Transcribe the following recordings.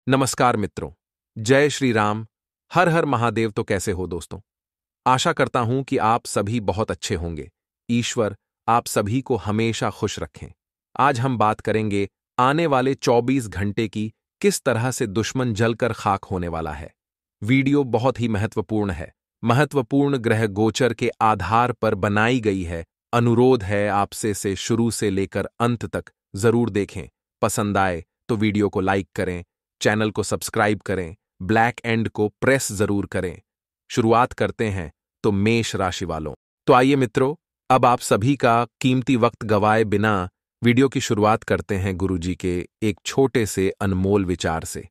नमस्कार मित्रों। जय श्री राम। हर हर महादेव। तो कैसे हो दोस्तों? आशा करता हूं कि आप सभी बहुत अच्छे होंगे। ईश्वर आप सभी को हमेशा खुश रखें। आज हम बात करेंगे आने वाले 24 घंटे की, किस तरह से दुश्मन जलकर खाक होने वाला है। वीडियो बहुत ही महत्वपूर्ण है। महत्वपूर्ण ग्रह गोचर के आधार पर बनाई गई है। अनुरोध है आपसे से शुरू से लेकर अंत तक जरूर देखें। पसंद आए तो वीडियो को लाइक करें, चैनल को सब्सक्राइब करें, ब्लैक एंड को प्रेस जरूर करें। शुरुआत करते हैं तो मेष राशि वालों। तो आइए मित्रों, अब आप सभी का कीमती वक्त गवाए बिना वीडियो की शुरुआत करते हैं गुरुजी के एक छोटे से अनमोल विचार से।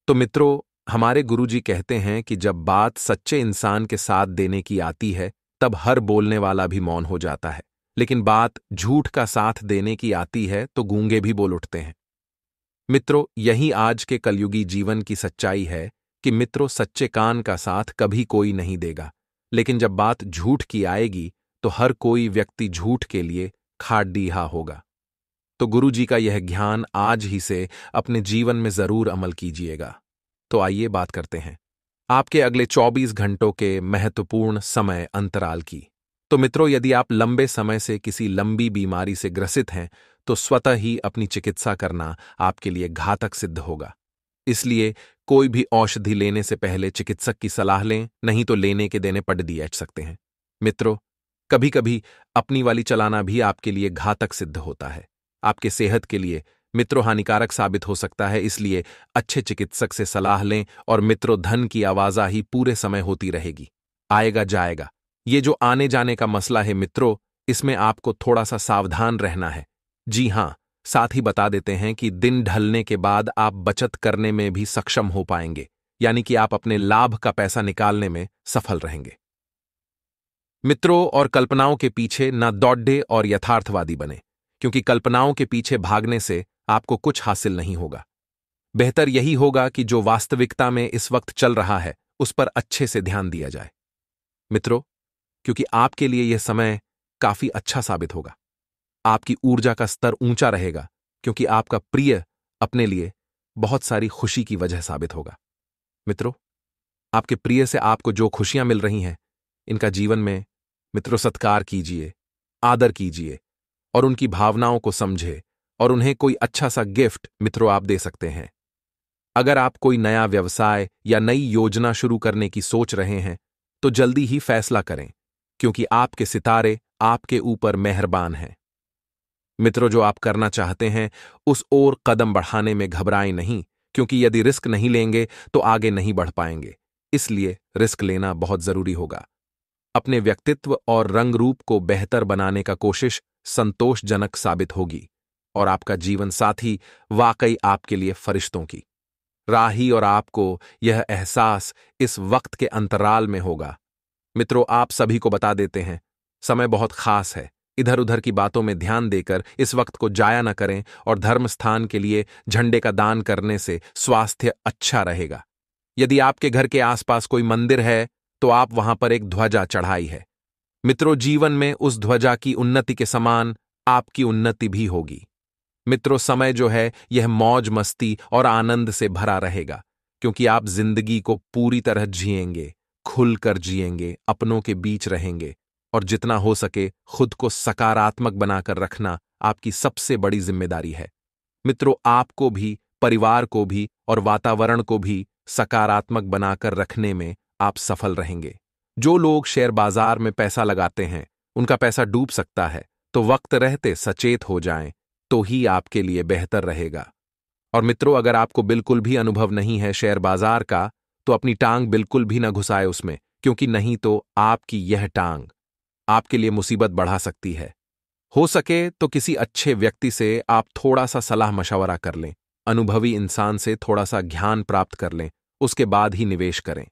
तो मित्रों, हमारे गुरुजी कहते हैं कि जब बात सच्चे इंसान के साथ देने की आती है तब हर बोलने वाला भी मौन हो जाता है, लेकिन बात झूठ का साथ देने की आती है तो गूंगे भी बोल उठते हैं। मित्रों, यही आज के कलयुगी जीवन की सच्चाई है कि मित्रों, सच्चे कान का साथ कभी कोई नहीं देगा, लेकिन जब बात झूठ की आएगी तो हर कोई व्यक्ति झूठ के लिए खाडीहा होगा। तो गुरु जी का यह ज्ञान आज ही से अपने जीवन में जरूर अमल कीजिएगा। तो आइए बात करते हैं आपके अगले 24 घंटों के महत्वपूर्ण समय अंतराल की। तो मित्रों, यदि आप लंबे समय से किसी लंबी बीमारी से ग्रसित हैं तो स्वतः ही अपनी चिकित्सा करना आपके लिए घातक सिद्ध होगा। इसलिए कोई भी औषधि लेने से पहले चिकित्सक की सलाह लें, नहीं तो लेने के देने पड़ दिए सकते हैं। मित्रों, कभी कभी अपनी वाली चलाना भी आपके लिए घातक सिद्ध होता है। आपके सेहत के लिए मित्रों हानिकारक साबित हो सकता है। इसलिए अच्छे चिकित्सक से सलाह लें। और मित्रों, धन की आवाजाही पूरे समय होती रहेगी, आएगा जाएगा। ये जो आने जाने का मसला है मित्रों, इसमें आपको थोड़ा सा सावधान रहना है। जी हां, साथ ही बता देते हैं कि दिन ढलने के बाद आप बचत करने में भी सक्षम हो पाएंगे, यानी कि आप अपने लाभ का पैसा निकालने में सफल रहेंगे। मित्रों, और कल्पनाओं के पीछे ना दौड़े और यथार्थवादी बने, क्योंकि कल्पनाओं के पीछे भागने से आपको कुछ हासिल नहीं होगा। बेहतर यही होगा कि जो वास्तविकता में इस वक्त चल रहा है उस पर अच्छे से ध्यान दिया जाए। मित्रों, क्योंकि आपके लिए यह समय काफी अच्छा साबित होगा। आपकी ऊर्जा का स्तर ऊंचा रहेगा, क्योंकि आपका प्रिय अपने लिए बहुत सारी खुशी की वजह साबित होगा। मित्रों, आपके प्रिय से आपको जो खुशियां मिल रही हैं, इनका जीवन में मित्रों सत्कार कीजिए, आदर कीजिए और उनकी भावनाओं को समझे और उन्हें कोई अच्छा सा गिफ्ट मित्रों आप दे सकते हैं। अगर आप कोई नया व्यवसाय या नई योजना शुरू करने की सोच रहे हैं तो जल्दी ही फैसला करें, क्योंकि आपके सितारे आपके ऊपर मेहरबान हैं। मित्रों, जो आप करना चाहते हैं उस ओर कदम बढ़ाने में घबराएं नहीं, क्योंकि यदि रिस्क नहीं लेंगे तो आगे नहीं बढ़ पाएंगे। इसलिए रिस्क लेना बहुत जरूरी होगा। अपने व्यक्तित्व और रंग रूप को बेहतर बनाने का कोशिश संतोषजनक साबित होगी और आपका जीवन साथी वाकई आपके लिए फरिश्तों की राही और आपको यह एहसास इस वक्त के अंतराल में होगा। मित्रों, आप सभी को बता देते हैं, समय बहुत खास है। इधर उधर की बातों में ध्यान देकर इस वक्त को जाया न करें और धर्म स्थान के लिए झंडे का दान करने से स्वास्थ्य अच्छा रहेगा। यदि आपके घर के आसपास कोई मंदिर है तो आप वहां पर एक ध्वजा चढ़ाई है। मित्रों, जीवन में उस ध्वजा की उन्नति के समान आपकी उन्नति भी होगी। मित्रों, समय जो है यह मौज मस्ती और आनंद से भरा रहेगा, क्योंकि आप जिंदगी को पूरी तरह जिएंगे, खुलकर जिएंगे, अपनों के बीच रहेंगे और जितना हो सके खुद को सकारात्मक बनाकर रखना आपकी सबसे बड़ी जिम्मेदारी है। मित्रों, आपको भी, परिवार को भी और वातावरण को भी सकारात्मक बनाकर रखने में आप सफल रहेंगे। जो लोग शेयर बाजार में पैसा लगाते हैं उनका पैसा डूब सकता है, तो वक्त रहते सचेत हो जाएं तो ही आपके लिए बेहतर रहेगा। और मित्रों, अगर आपको बिल्कुल भी अनुभव नहीं है शेयर बाजार का तो अपनी टांग बिल्कुल भी न घुसाए उसमें, क्योंकि नहीं तो आपकी यह टांग आपके लिए मुसीबत बढ़ा सकती है। हो सके तो किसी अच्छे व्यक्ति से आप थोड़ा सा सलाह मशवरा कर लें, अनुभवी इंसान से थोड़ा सा ज्ञान प्राप्त कर लें, उसके बाद ही निवेश करें।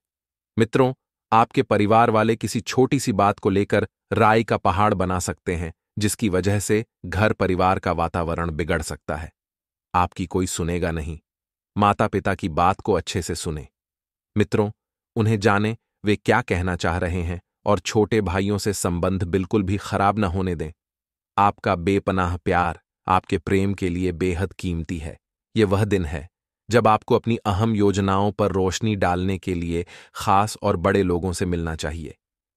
मित्रों, आपके परिवार वाले किसी छोटी सी बात को लेकर राय का पहाड़ बना सकते हैं, जिसकी वजह से घर परिवार का वातावरण बिगड़ सकता है। आपकी कोई सुनेगा नहीं। माता पिता की बात को अच्छे से सुने। मित्रों, उन्हें जाने वे क्या कहना चाह रहे हैं और छोटे भाइयों से संबंध बिल्कुल भी खराब न होने दें। आपका बेपनाह प्यार आपके प्रेम के लिए बेहद कीमती है। ये वह दिन है जब आपको अपनी अहम योजनाओं पर रोशनी डालने के लिए खास और बड़े लोगों से मिलना चाहिए।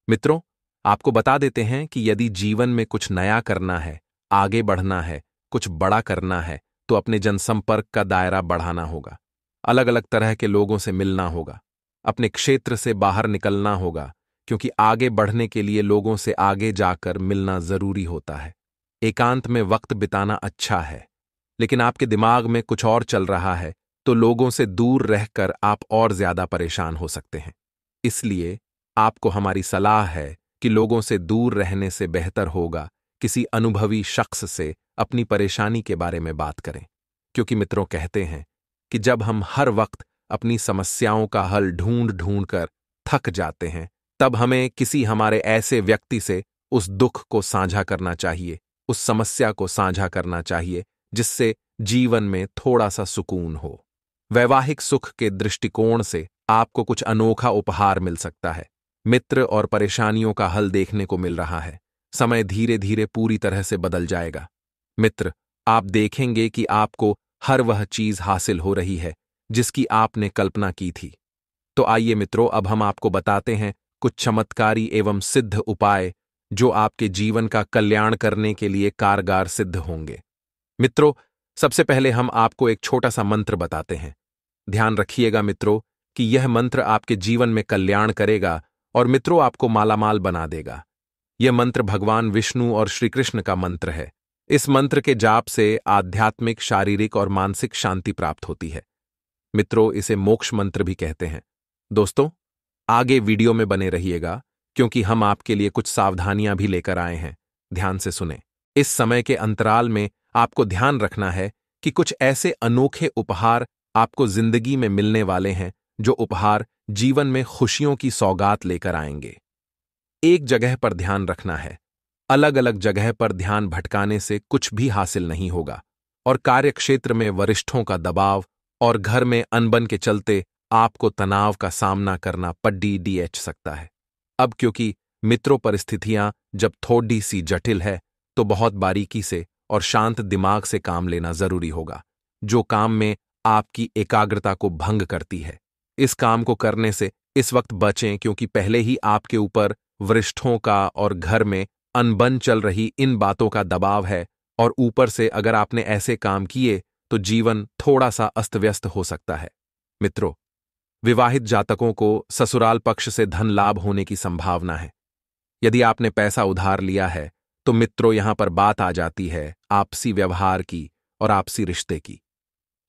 मित्रों, आपको बता देते हैं कि यदि जीवन में कुछ नया करना है, आगे बढ़ना है, कुछ बड़ा करना है, तो अपने जनसंपर्क का दायरा बढ़ाना होगा। अलग अलग तरह के लोगों से मिलना होगा। अपने क्षेत्र से बाहर निकलना होगा, क्योंकि आगे बढ़ने के लिए लोगों से आगे जाकर मिलना जरूरी होता है। एकांत में वक्त बिताना अच्छा है, लेकिन आपके दिमाग में कुछ और चल रहा है, तो लोगों से दूर रहकर आप और ज्यादा परेशान हो सकते हैं। इसलिए आपको हमारी सलाह है कि लोगों से दूर रहने से बेहतर होगा किसी अनुभवी शख्स से अपनी परेशानी के बारे में बात करें। क्योंकि मित्रों, कहते हैं कि जब हम हर वक्त अपनी समस्याओं का हल ढूंढ ढूंढ कर थक जाते हैं, तब हमें किसी हमारे ऐसे व्यक्ति से उस दुख को साझा करना चाहिए, उस समस्या को साझा करना चाहिए, जिससे जीवन में थोड़ा सा सुकून हो। वैवाहिक सुख के दृष्टिकोण से आपको कुछ अनोखा उपहार मिल सकता है। मित्र और परेशानियों का हल देखने को मिल रहा है। समय धीरे धीरे पूरी तरह से बदल जाएगा। मित्र, आप देखेंगे कि आपको हर वह चीज हासिल हो रही है जिसकी आपने कल्पना की थी। तो आइए मित्रों, अब हम आपको बताते हैं कुछ चमत्कारी एवं सिद्ध उपाय जो आपके जीवन का कल्याण करने के लिए कारगर सिद्ध होंगे। मित्रों, सबसे पहले हम आपको एक छोटा सा मंत्र बताते हैं। ध्यान रखिएगा मित्रों कि यह मंत्र आपके जीवन में कल्याण करेगा और मित्रों आपको मालामाल बना देगा। यह मंत्र भगवान विष्णु और श्री कृष्ण का मंत्र है। इस मंत्र के जाप से आध्यात्मिक, शारीरिक और मानसिक शांति प्राप्त होती है। मित्रों, इसे मोक्ष मंत्र भी कहते हैं। दोस्तों, आगे वीडियो में बने रहिएगा, क्योंकि हम आपके लिए कुछ सावधानियां भी लेकर आए हैं। ध्यान से सुने। इस समय के अंतराल में आपको ध्यान रखना है कि कुछ ऐसे अनोखे उपहार आपको जिंदगी में मिलने वाले हैं, जो उपहार जीवन में खुशियों की सौगात लेकर आएंगे। एक जगह पर ध्यान रखना है। अलग अलग जगह पर ध्यान भटकाने से कुछ भी हासिल नहीं होगा, और कार्यक्षेत्र में वरिष्ठों का दबाव और घर में अनबन के चलते आपको तनाव का सामना करना पड़ सकता है। अब क्योंकि मित्रों परिस्थितियां जब थोड़ी सी जटिल है, तो बहुत बारीकी से और शांत दिमाग से काम लेना जरूरी होगा, जो काम में आपकी एकाग्रता को भंग करती है। इस काम को करने से इस वक्त बचें, क्योंकि पहले ही आपके ऊपर वरिष्ठों का और घर में अनबन चल रही इन बातों का दबाव है, और ऊपर से अगर आपने ऐसे काम किए तो जीवन थोड़ा सा अस्त व्यस्त हो सकता है। मित्रों, विवाहित जातकों को ससुराल पक्ष से धन लाभ होने की संभावना है। यदि आपने पैसा उधार लिया है, तो मित्रों यहां पर बात आ जाती है आपसी व्यवहार की और आपसी रिश्ते की।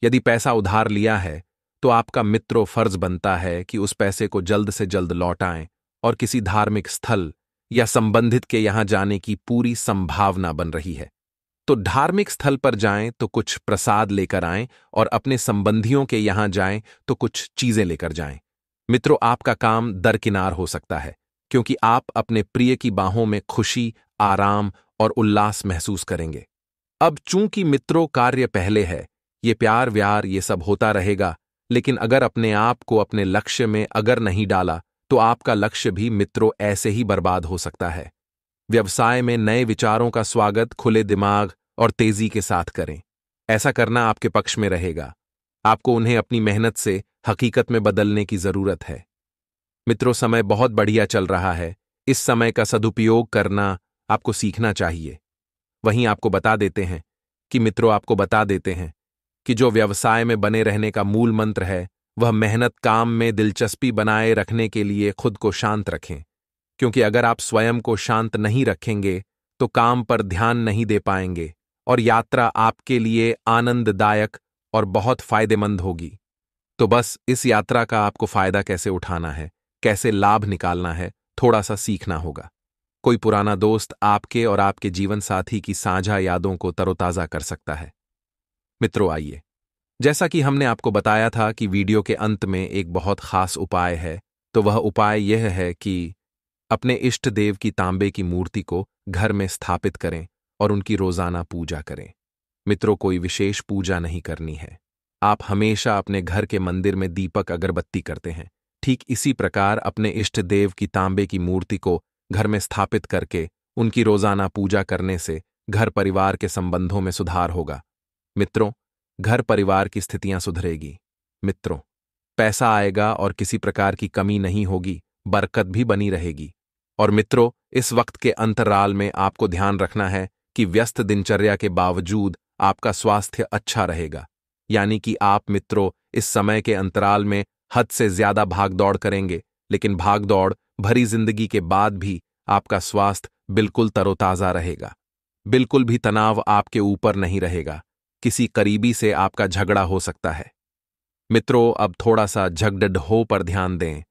यदि पैसा उधार लिया है, तो आपका मित्रों फर्ज बनता है कि उस पैसे को जल्द से जल्द लौटाएं, और किसी धार्मिक स्थल या संबंधित के यहां जाने की पूरी संभावना बन रही है। तो धार्मिक स्थल पर जाएं तो कुछ प्रसाद लेकर आएं, और अपने संबंधियों के यहां जाएं तो कुछ चीजें लेकर जाएं। मित्रों, आपका काम दरकिनार हो सकता है, क्योंकि आप अपने प्रिय की बाहों में खुशी, आराम और उल्लास महसूस करेंगे। अब चूंकि मित्रों कार्य पहले है, ये प्यार व्यार ये सब होता रहेगा, लेकिन अगर अपने आप को अपने लक्ष्य में अगर नहीं डाला, तो आपका लक्ष्य भी मित्रों ऐसे ही बर्बाद हो सकता है। व्यवसाय में नए विचारों का स्वागत खुले दिमाग और तेजी के साथ करें। ऐसा करना आपके पक्ष में रहेगा। आपको उन्हें अपनी मेहनत से हकीकत में बदलने की जरूरत है। मित्रों, समय बहुत बढ़िया चल रहा है। इस समय का सदुपयोग करना आपको सीखना चाहिए। वहीं आपको बता देते हैं कि मित्रों आपको बता देते हैं कि जो व्यवसाय में बने रहने का मूल मंत्र है, वह मेहनत, काम में दिलचस्पी बनाए रखने के लिए खुद को शांत रखें। क्योंकि अगर आप स्वयं को शांत नहीं रखेंगे, तो काम पर ध्यान नहीं दे पाएंगे, और यात्रा आपके लिए आनंददायक और बहुत फायदेमंद होगी। तो बस इस यात्रा का आपको फायदा कैसे उठाना है, कैसे लाभ निकालना है, थोड़ा सा सीखना होगा। कोई पुराना दोस्त आपके और आपके जीवन साथी की साझा यादों को तरोताजा कर सकता है। मित्रों, आइए, जैसा कि हमने आपको बताया था कि वीडियो के अंत में एक बहुत खास उपाय है, तो वह उपाय यह है कि अपने इष्ट देव की तांबे की मूर्ति को घर में स्थापित करें और उनकी रोजाना पूजा करें। मित्रों, कोई विशेष पूजा नहीं करनी है। आप हमेशा अपने घर के मंदिर में दीपक अगरबत्ती करते हैं। ठीक इसी प्रकार अपने इष्ट देव की तांबे की मूर्ति को घर में स्थापित करके उनकी रोजाना पूजा करने से घर परिवार के संबंधों में सुधार होगा। मित्रों, घर परिवार की स्थितियां सुधरेगी, मित्रों, पैसा आएगा और किसी प्रकार की कमी नहीं होगी, बरकत भी बनी रहेगी। और मित्रों, इस वक्त के अंतराल में आपको ध्यान रखना है कि व्यस्त दिनचर्या के बावजूद आपका स्वास्थ्य अच्छा रहेगा। यानी कि आप मित्रों इस समय के अंतराल में हद से ज्यादा भागदौड़ करेंगे, लेकिन भागदौड़ भरी जिंदगी के बाद भी आपका स्वास्थ्य बिल्कुल तरोताजा रहेगा। बिल्कुल भी तनाव आपके ऊपर नहीं रहेगा। किसी करीबी से आपका झगड़ा हो सकता है। मित्रों, अब थोड़ा सा झगड़ो पर ध्यान दें।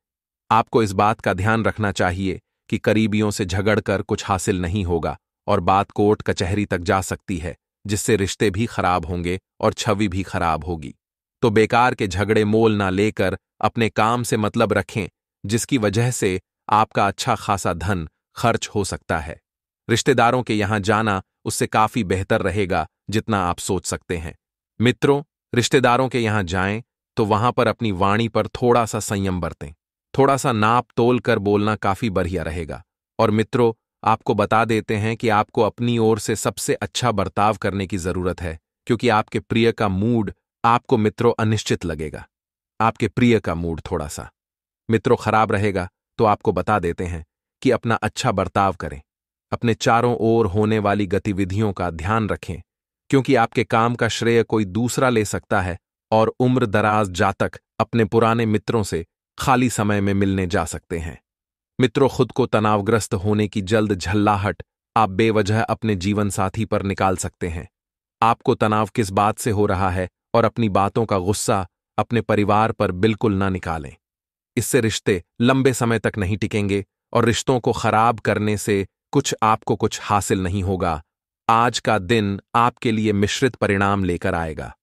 आपको इस बात का ध्यान रखना चाहिए कि करीबियों से झगड़कर कुछ हासिल नहीं होगा और बात कोर्ट कचहरी तक जा सकती है, जिससे रिश्ते भी खराब होंगे और छवि भी खराब होगी। तो बेकार के झगड़े मोल ना लेकर अपने काम से मतलब रखें, जिसकी वजह से आपका अच्छा खासा धन खर्च हो सकता है। रिश्तेदारों के यहां जाना उससे काफी बेहतर रहेगा जितना आप सोच सकते हैं। मित्रों, रिश्तेदारों के यहां जाएं तो वहां पर अपनी वाणी पर थोड़ा सा संयम बरतें। थोड़ा सा नाप तोल कर बोलना काफी बढ़िया रहेगा। और मित्रों, आपको बता देते हैं कि आपको अपनी ओर से सबसे अच्छा बर्ताव करने की जरूरत है, क्योंकि आपके प्रिय का मूड आपको मित्रों अनिश्चित लगेगा। आपके प्रिय का मूड थोड़ा सा मित्रों खराब रहेगा, तो आपको बता देते हैं कि अपना अच्छा बर्ताव करें। अपने चारों ओर होने वाली गतिविधियों का ध्यान रखें, क्योंकि आपके काम का श्रेय कोई दूसरा ले सकता है और उम्र दराज जातक अपने पुराने मित्रों से खाली समय में मिलने जा सकते हैं। मित्रों, खुद को तनावग्रस्त होने की जल्द झल्लाहट आप बेवजह अपने जीवन साथी पर निकाल सकते हैं। आपको तनाव किस बात से हो रहा है और अपनी बातों का गुस्सा अपने परिवार पर बिल्कुल ना निकालें। इससे रिश्ते लंबे समय तक नहीं टिकेंगे और रिश्तों को खराब करने से आपको कुछ हासिल नहीं होगा। आज का दिन आपके लिए मिश्रित परिणाम लेकर आएगा।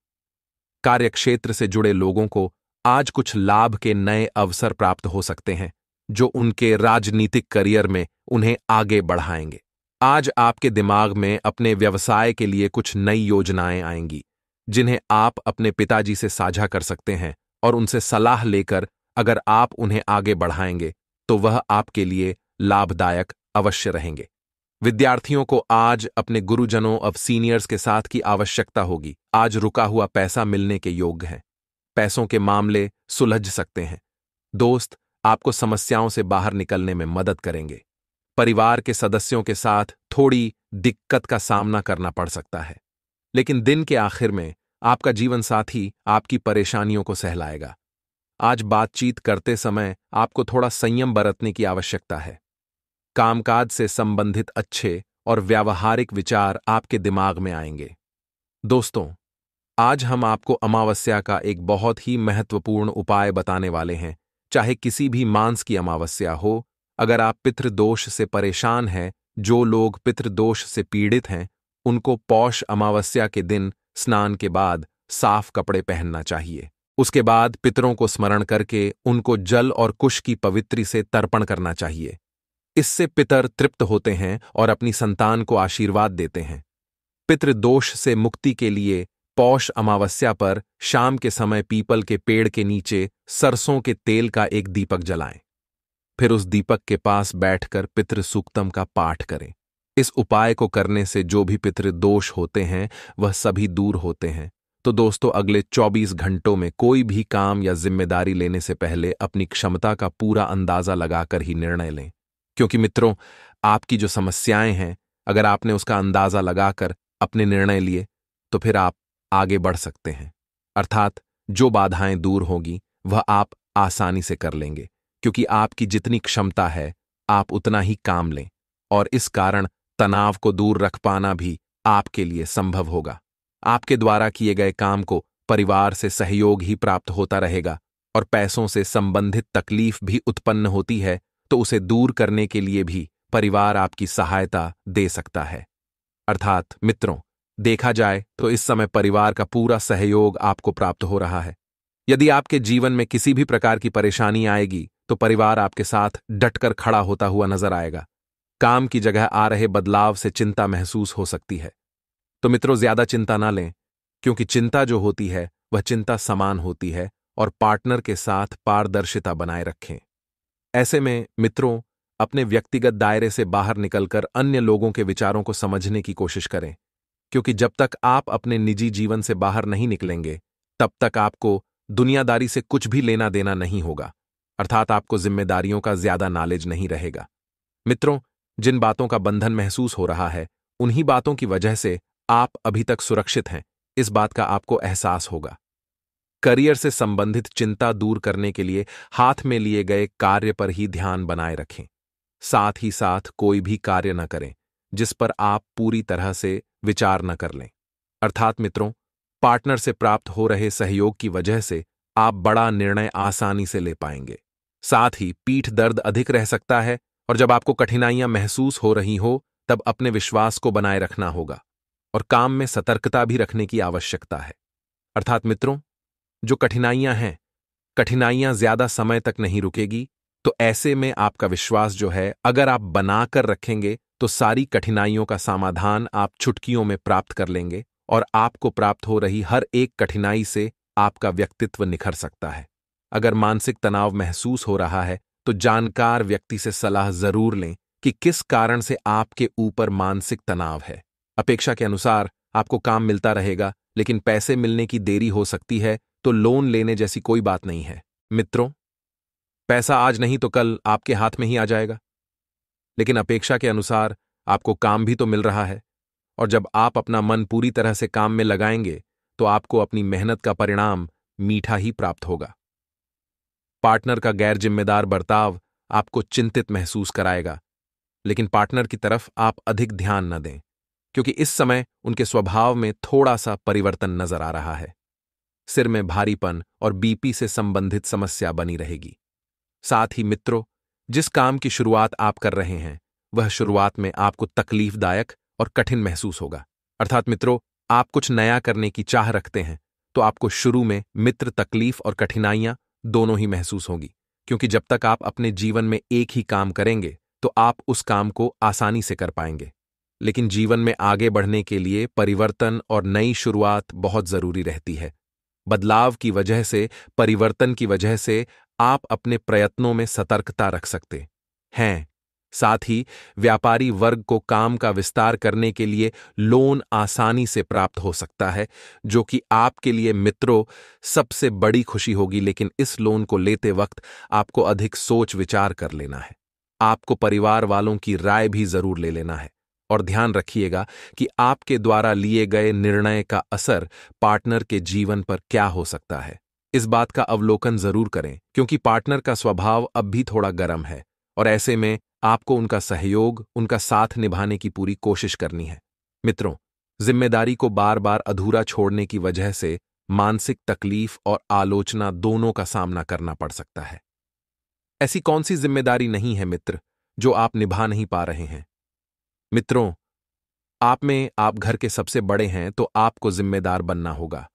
कार्यक्षेत्र से जुड़े लोगों को आज कुछ लाभ के नए अवसर प्राप्त हो सकते हैं, जो उनके राजनीतिक करियर में उन्हें आगे बढ़ाएंगे। आज आपके दिमाग में अपने व्यवसाय के लिए कुछ नई योजनाएं आएंगी, जिन्हें आप अपने पिताजी से साझा कर सकते हैं और उनसे सलाह लेकर अगर आप उन्हें आगे बढ़ाएंगे तो वह आपके लिए लाभदायक अवश्य रहेंगे। विद्यार्थियों को आज अपने गुरुजनों अब सीनियर्स के साथ की आवश्यकता होगी। आज रुका हुआ पैसा मिलने के योग्य है। पैसों के मामले सुलझ सकते हैं। दोस्त आपको समस्याओं से बाहर निकलने में मदद करेंगे। परिवार के सदस्यों के साथ थोड़ी दिक्कत का सामना करना पड़ सकता है, लेकिन दिन के आखिर में आपका जीवन साथी आपकी परेशानियों को सहलाएगा। आज बातचीत करते समय आपको थोड़ा संयम बरतने की आवश्यकता है। कामकाज से संबंधित अच्छे और व्यावहारिक विचार आपके दिमाग में आएंगे। दोस्तों, आज हम आपको अमावस्या का एक बहुत ही महत्वपूर्ण उपाय बताने वाले हैं। चाहे किसी भी मांस की अमावस्या हो, अगर आप पितृदोष से परेशान हैं, जो लोग पितृदोष से पीड़ित हैं, उनको पौष अमावस्या के दिन स्नान के बाद साफ कपड़े पहनना चाहिए। उसके बाद पितरों को स्मरण करके उनको जल और कुश की पवित्री से तर्पण करना चाहिए। इससे पितर तृप्त होते हैं और अपनी संतान को आशीर्वाद देते हैं। पितृदोष से मुक्ति के लिए पौष अमावस्या पर शाम के समय पीपल के पेड़ के नीचे सरसों के तेल का एक दीपक जलाएं। फिर उस दीपक के पास बैठकर पितृ सूक्तम का पाठ करें। इस उपाय को करने से जो भी पितृदोष होते हैं वह सभी दूर होते हैं। तो दोस्तों, अगले 24 घंटों में कोई भी काम या जिम्मेदारी लेने से पहले अपनी क्षमता का पूरा अंदाजा लगाकर ही निर्णय लें, क्योंकि मित्रों, आपकी जो समस्याएं हैं, अगर आपने उसका अंदाजा लगाकर अपने निर्णय लिए तो फिर आप आगे बढ़ सकते हैं। अर्थात जो बाधाएं दूर होंगी वह आप आसानी से कर लेंगे, क्योंकि आपकी जितनी क्षमता है आप उतना ही काम लें, और इस कारण तनाव को दूर रख पाना भी आपके लिए संभव होगा। आपके द्वारा किए गए काम को परिवार से सहयोग ही प्राप्त होता रहेगा, और पैसों से संबंधित तकलीफ भी उत्पन्न होती है तो उसे दूर करने के लिए भी परिवार आपकी सहायता दे सकता है। अर्थात मित्रों, देखा जाए तो इस समय परिवार का पूरा सहयोग आपको प्राप्त हो रहा है। यदि आपके जीवन में किसी भी प्रकार की परेशानी आएगी तो परिवार आपके साथ डटकर खड़ा होता हुआ नजर आएगा। काम की जगह आ रहे बदलाव से चिंता महसूस हो सकती है, तो मित्रों ज्यादा चिंता ना लें, क्योंकि चिंता जो होती है वह चिंता समान होती है, और पार्टनर के साथ पारदर्शिता बनाए रखें। ऐसे में मित्रों, अपने व्यक्तिगत दायरे से बाहर निकलकर अन्य लोगों के विचारों को समझने की कोशिश करें, क्योंकि जब तक आप अपने निजी जीवन से बाहर नहीं निकलेंगे तब तक आपको दुनियादारी से कुछ भी लेना देना नहीं होगा, अर्थात आपको जिम्मेदारियों का ज्यादा नॉलेज नहीं रहेगा। मित्रों, जिन बातों का बंधन महसूस हो रहा है, उन्हीं बातों की वजह से आप अभी तक सुरक्षित हैं, इस बात का आपको एहसास होगा। करियर से संबंधित चिंता दूर करने के लिए हाथ में लिए गए कार्य पर ही ध्यान बनाए रखें। साथ ही साथ कोई भी कार्य न करें जिस पर आप पूरी तरह से विचार न कर लें। अर्थात मित्रों, पार्टनर से प्राप्त हो रहे सहयोग की वजह से आप बड़ा निर्णय आसानी से ले पाएंगे। साथ ही पीठ दर्द अधिक रह सकता है, और जब आपको कठिनाइयां महसूस हो रही हो तब अपने विश्वास को बनाए रखना होगा और काम में सतर्कता भी रखने की आवश्यकता है। अर्थात मित्रों, जो कठिनाइयां हैं, कठिनाइयां ज्यादा समय तक नहीं रुकेगी, तो ऐसे में आपका विश्वास जो है अगर आप बनाकर रखेंगे तो सारी कठिनाइयों का समाधान आप चुटकियों में प्राप्त कर लेंगे और आपको प्राप्त हो रही हर एक कठिनाई से आपका व्यक्तित्व निखर सकता है। अगर मानसिक तनाव महसूस हो रहा है तो जानकार व्यक्ति से सलाह जरूर लें कि किस कारण से आपके ऊपर मानसिक तनाव है। अपेक्षा के अनुसार आपको काम मिलता रहेगा, लेकिन पैसे मिलने की देरी हो सकती है, तो लोन लेने जैसी कोई बात नहीं है। मित्रों, पैसा आज नहीं तो कल आपके हाथ में ही आ जाएगा, लेकिन अपेक्षा के अनुसार आपको काम भी तो मिल रहा है, और जब आप अपना मन पूरी तरह से काम में लगाएंगे तो आपको अपनी मेहनत का परिणाम मीठा ही प्राप्त होगा। पार्टनर का गैर जिम्मेदार बर्ताव आपको चिंतित महसूस कराएगा, लेकिन पार्टनर की तरफ आप अधिक ध्यान न दें, क्योंकि इस समय उनके स्वभाव में थोड़ा सा परिवर्तन नजर आ रहा है। सिर में भारीपन और बीपी से संबंधित समस्या बनी रहेगी। साथ ही मित्रों, जिस काम की शुरुआत आप कर रहे हैं वह शुरुआत में आपको तकलीफदायक और कठिन महसूस होगा। अर्थात मित्रों, आप कुछ नया करने की चाह रखते हैं तो आपको शुरू में तकलीफ और कठिनाइयां दोनों ही महसूस होगी, क्योंकि जब तक आप अपने जीवन में एक ही काम करेंगे तो आप उस काम को आसानी से कर पाएंगे। लेकिन जीवन में आगे बढ़ने के लिए परिवर्तन और नई शुरुआत बहुत जरूरी रहती है। बदलाव की वजह से, परिवर्तन की वजह से आप अपने प्रयत्नों में सतर्कता रख सकते हैं। साथ ही व्यापारी वर्ग को काम का विस्तार करने के लिए लोन आसानी से प्राप्त हो सकता है, जो कि आपके लिए मित्रों सबसे बड़ी खुशी होगी। लेकिन इस लोन को लेते वक्त आपको अधिक सोच विचार कर लेना है। आपको परिवार वालों की राय भी जरूर ले लेना है, और ध्यान रखिएगा कि आपके द्वारा लिए गए निर्णय का असर पार्टनर के जीवन पर क्या हो सकता है। इस बात का अवलोकन जरूर करें, क्योंकि पार्टनर का स्वभाव अब भी थोड़ा गर्म है, और ऐसे में आपको उनका सहयोग, उनका साथ निभाने की पूरी कोशिश करनी है। मित्रों, जिम्मेदारी को बार बार अधूरा छोड़ने की वजह से मानसिक तकलीफ और आलोचना दोनों का सामना करना पड़ सकता है। ऐसी कौन सी जिम्मेदारी नहीं है मित्र जो आप निभा नहीं पा रहे हैं? मित्रों, आप घर के सबसे बड़े हैं तो आपको जिम्मेदार बनना होगा,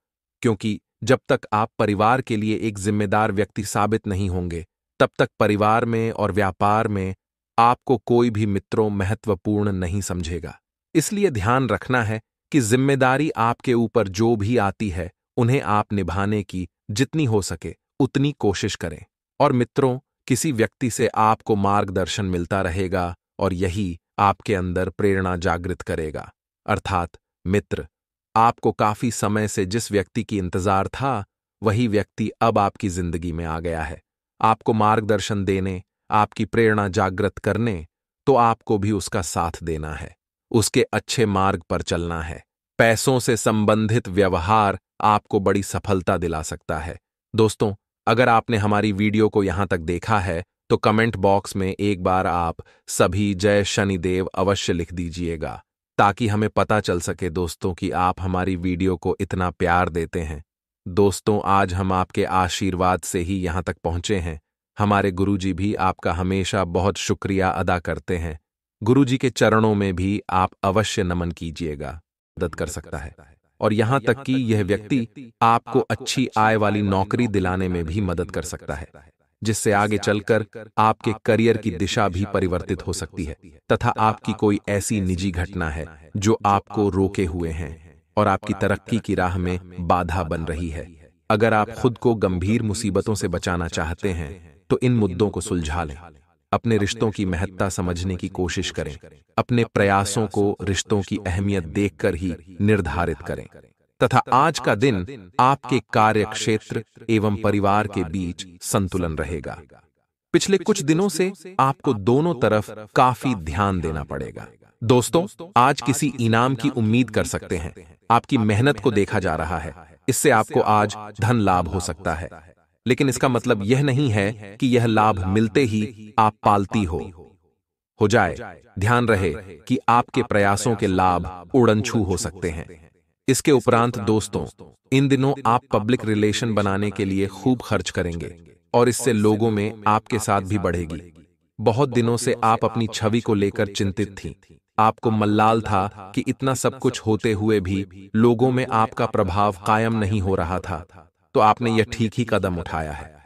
क्योंकि जब तक आप परिवार के लिए एक जिम्मेदार व्यक्ति साबित नहीं होंगे, तब तक परिवार में और व्यापार में आपको कोई भी मित्रों महत्वपूर्ण नहीं समझेगा। इसलिए ध्यान रखना है कि जिम्मेदारी आपके ऊपर जो भी आती है उन्हें आप निभाने की जितनी हो सके उतनी कोशिश करें। और मित्रों, किसी व्यक्ति से आपको मार्गदर्शन मिलता रहेगा और यही आपके अंदर प्रेरणा जागृत करेगा। अर्थात मित्र, आपको काफी समय से जिस व्यक्ति की इंतजार था वही व्यक्ति अब आपकी जिंदगी में आ गया है। आपको मार्गदर्शन देने, आपकी प्रेरणा जागृत करने, तो आपको भी उसका साथ देना है, उसके अच्छे मार्ग पर चलना है। पैसों से संबंधित व्यवहार आपको बड़ी सफलता दिला सकता है। दोस्तों, अगर आपने हमारी वीडियो को यहां तक देखा है तो कमेंट बॉक्स में एक बार आप सभी जय शनिदेव अवश्य लिख दीजिएगा, ताकि हमें पता चल सके दोस्तों कि आप हमारी वीडियो को इतना प्यार देते हैं। दोस्तों, आज हम आपके आशीर्वाद से ही यहां तक पहुंचे हैं। हमारे गुरुजी भी आपका हमेशा बहुत शुक्रिया अदा करते हैं। गुरुजी के चरणों में भी आप अवश्य नमन कीजिएगा, मदद कर सकता है। और यहां तक कि यह व्यक्ति आपको अच्छी आय वाली नौकरी दिलाने में भी मदद कर सकता है, जिससे आगे चलकर आपके करियर की दिशा भी परिवर्तित हो सकती है, तथा आपकी कोई ऐसी निजी घटना है जो आपको रोके हुए हैं और आपकी तरक्की की राह में बाधा बन रही है। अगर आप खुद को गंभीर मुसीबतों से बचाना चाहते हैं तो इन मुद्दों को सुलझा लें। अपने रिश्तों की महत्ता समझने की कोशिश करें। अपने प्रयासों को रिश्तों की अहमियत देखकर ही निर्धारित करें। तथा आज का दिन आपके कार्य क्षेत्र एवं परिवार के बीच संतुलन रहेगा। पिछले कुछ दिनों से आपको दोनों तरफ काफी ध्यान देना पड़ेगा। दोस्तों, आज किसी इनाम की उम्मीद कर सकते हैं। आपकी मेहनत को देखा जा रहा है। इससे आपको आज धन लाभ हो सकता है, लेकिन इसका मतलब यह नहीं है कि यह लाभ मिलते ही आप पालती हो जाए। ध्यान रहे कि आपके प्रयासों के लाभ उड़नछू हो सकते हैं। इसके उपरांत दोस्तों, इन दिनों आप पब्लिक रिलेशन बनाने के लिए खूब खर्च करेंगे और इससे लोगों में आपके साथ भी बढ़ेगी। बहुत दिनों से आप अपनी छवि को लेकर चिंतित थीं। आपको मल्लाल था कि इतना सब कुछ होते हुए भी लोगों में आपका प्रभाव कायम नहीं हो रहा था, तो आपने यह ठीक ही कदम उठाया है।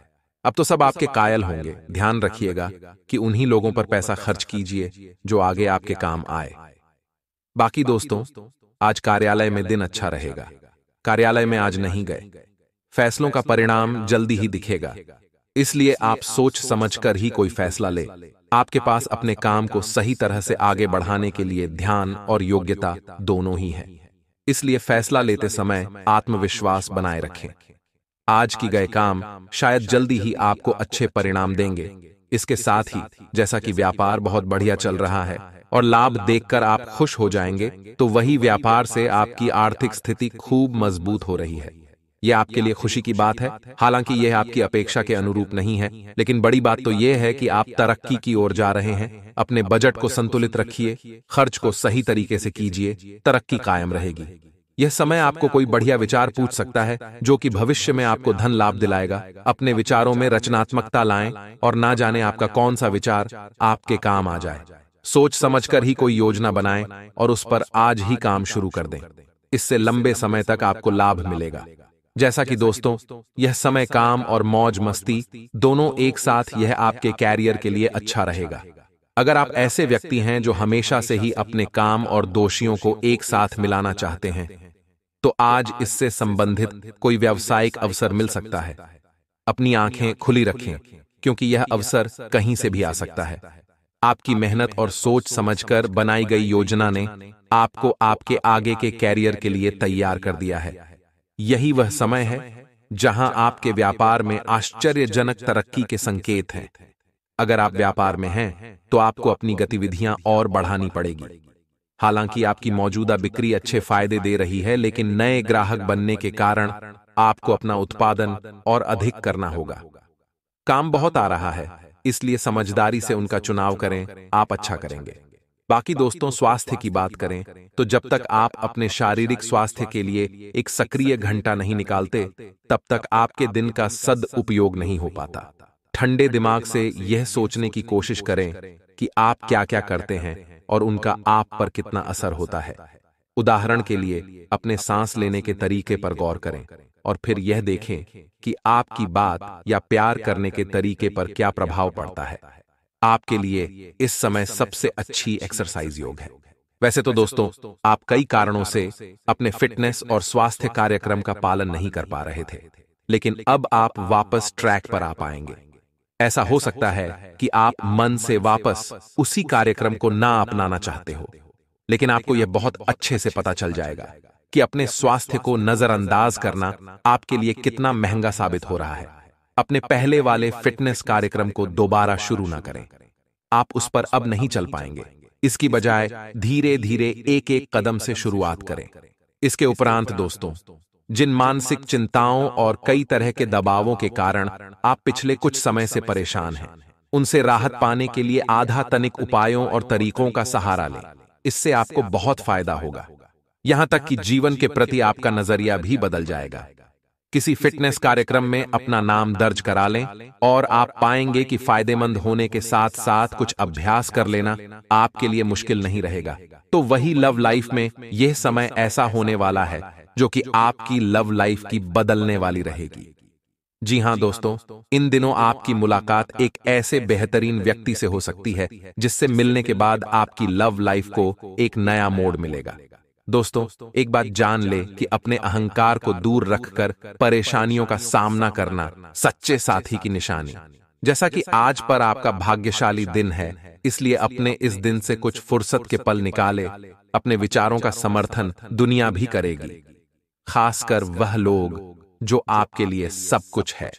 अब तो सब आपके कायल होंगे। ध्यान रखिएगा कि उन्हीं लोगों पर पैसा खर्च कीजिए जो आगे आपके काम आए। बाकी दोस्तों, आज कार्यालय में दिन अच्छा रहेगा। कार्यालय में आज नहीं गए, फैसलों का परिणाम जल्दी ही दिखेगा, इसलिए आप सोच समझकर ही कोई फैसला ले। आपके पास अपने काम को सही तरह से आगे बढ़ाने के लिए ध्यान और योग्यता दोनों ही है, इसलिए फैसला लेते समय आत्मविश्वास बनाए रखें। आज की गए काम शायद जल्दी ही आपको अच्छे परिणाम देंगे। इसके साथ ही जैसा कि व्यापार बहुत बढ़िया चल रहा है और लाभ देखकर आप खुश हो जाएंगे, तो वही व्यापार से आपकी आर्थिक स्थिति खूब मजबूत हो रही है। यह आपके लिए खुशी की बात है। हालांकि यह आपकी अपेक्षा के अनुरूप नहीं है, लेकिन बड़ी बात तो यह है कि आप तरक्की की ओर जा रहे हैं। अपने बजट को संतुलित रखिए, खर्च को सही तरीके से कीजिए, तरक्की कायम रहेगी। यह समय आपको कोई बढ़िया विचार पूछ सकता है जो कि भविष्य में आपको धन लाभ दिलाएगा। अपने विचारों में रचनात्मकता लाएं और ना जाने आपका कौन सा विचार आपके काम आ जाए। सोच समझकर ही कोई योजना बनाएं और उस पर आज ही काम शुरू कर दें। इससे लंबे समय तक आपको लाभ मिलेगा। जैसा कि दोस्तों, यह समय काम और मौज मस्ती दोनों एक साथ, यह आपके कैरियर के लिए अच्छा रहेगा। अगर आप ऐसे व्यक्ति हैं जो हमेशा से ही अपने काम और दोषियों को एक साथ मिलाना चाहते हैं, तो आज इससे संबंधित कोई व्यावसायिक अवसर मिल सकता है। अपनी आंखें खुली रखें, क्योंकि यह अवसर कहीं से भी आ सकता है। आपकी मेहनत और सोच समझकर बनाई गई योजना ने आपको आपके आगे के कैरियर के लिए तैयार कर दिया है। यही वह समय है जहां आपके व्यापार में आश्चर्यजनक तरक्की के संकेत हैं। अगर आप व्यापार में हैं, तो आपको अपनी गतिविधियां और बढ़ानी पड़ेगी। हालांकि आपकी मौजूदा बिक्री अच्छे फायदे दे रही है, लेकिन नए ग्राहक बनने के कारण आपको अपना उत्पादन और अधिक करना होगा। काम बहुत आ रहा है, इसलिए समझदारी से उनका चुनाव करें, आप अच्छा करेंगे। बाकी दोस्तों, स्वास्थ्य की बात करें तो जब तक आप अपने शारीरिक स्वास्थ्य के लिए एक सक्रिय घंटा नहीं निकालते, तब तक आपके दिन का सदुपयोग नहीं हो पाता। ठंडे दिमाग से यह सोचने की कोशिश करें कि आप क्या क्या करते हैं और उनका आप पर कितना असर होता है। उदाहरण के लिए, अपने सांस लेने के तरीके पर गौर करें और फिर यह देखें कि आपकी बात या प्यार करने के तरीके पर क्या प्रभाव पड़ता है। आपके लिए इस समय सबसे अच्छी एक्सरसाइज योग है। वैसे तो दोस्तों, आप कई कारणों से अपने फिटनेस और स्वास्थ्य कार्यक्रम का पालन नहीं कर पा रहे थे, लेकिन अब आप वापस ट्रैक पर आ पाएंगे। ऐसा हो सकता है कि आप मन से वापस उसी कार्यक्रम को ना अपनाना चाहते हो, लेकिन आपको यह बहुत अच्छे से पता चल जाएगा कि अपने स्वास्थ्य को नजरअंदाज करना आपके लिए कितना महंगा साबित हो रहा है। अपने पहले वाले फिटनेस कार्यक्रम को दोबारा शुरू ना करें। आप उस पर अब नहीं चल पाएंगे। इसकी बजाय धीरे धीरे एक एक कदम से शुरुआत करें। इसके उपरांत दोस्तों, जिन मानसिक चिंताओं और कई तरह के दबावों के कारण आप पिछले कुछ समय से परेशान हैं, उनसे राहत पाने के लिए आधा तनिक उपायों और तरीकों का सहारा लें। इससे आपको बहुत फायदा होगा। यहां तक कि जीवन के प्रति आपका नजरिया भी बदल जाएगा। किसी फिटनेस कार्यक्रम में अपना नाम दर्ज करा लें और आप पाएंगे कि फायदेमंद होने के साथ साथ कुछ अभ्यास कर लेना आपके लिए मुश्किल नहीं रहेगा। तो वही लव लाइफ में यह समय ऐसा होने वाला है जो कि आपकी लव लाइफ की बदलने वाली रहेगी। जी हां दोस्तों, इन दिनों आपकी मुलाकात एक ऐसे बेहतरीन व्यक्ति से हो सकती है जिससे मिलने के बाद आपकी लव लाइफ को एक नया मोड़ मिलेगा। दोस्तों, एक बात जान ले कि अपने अहंकार को दूर रखकर परेशानियों का सामना करना सच्चे साथी की निशानी। जैसा कि आज पर आपका भाग्यशाली दिन है, इसलिए अपने इस दिन से कुछ फुर्सत के पल निकाले। अपने विचारों का समर्थन दुनिया भी करेगी। खासकर वह लोग जो आपके लिए सब कुछ है।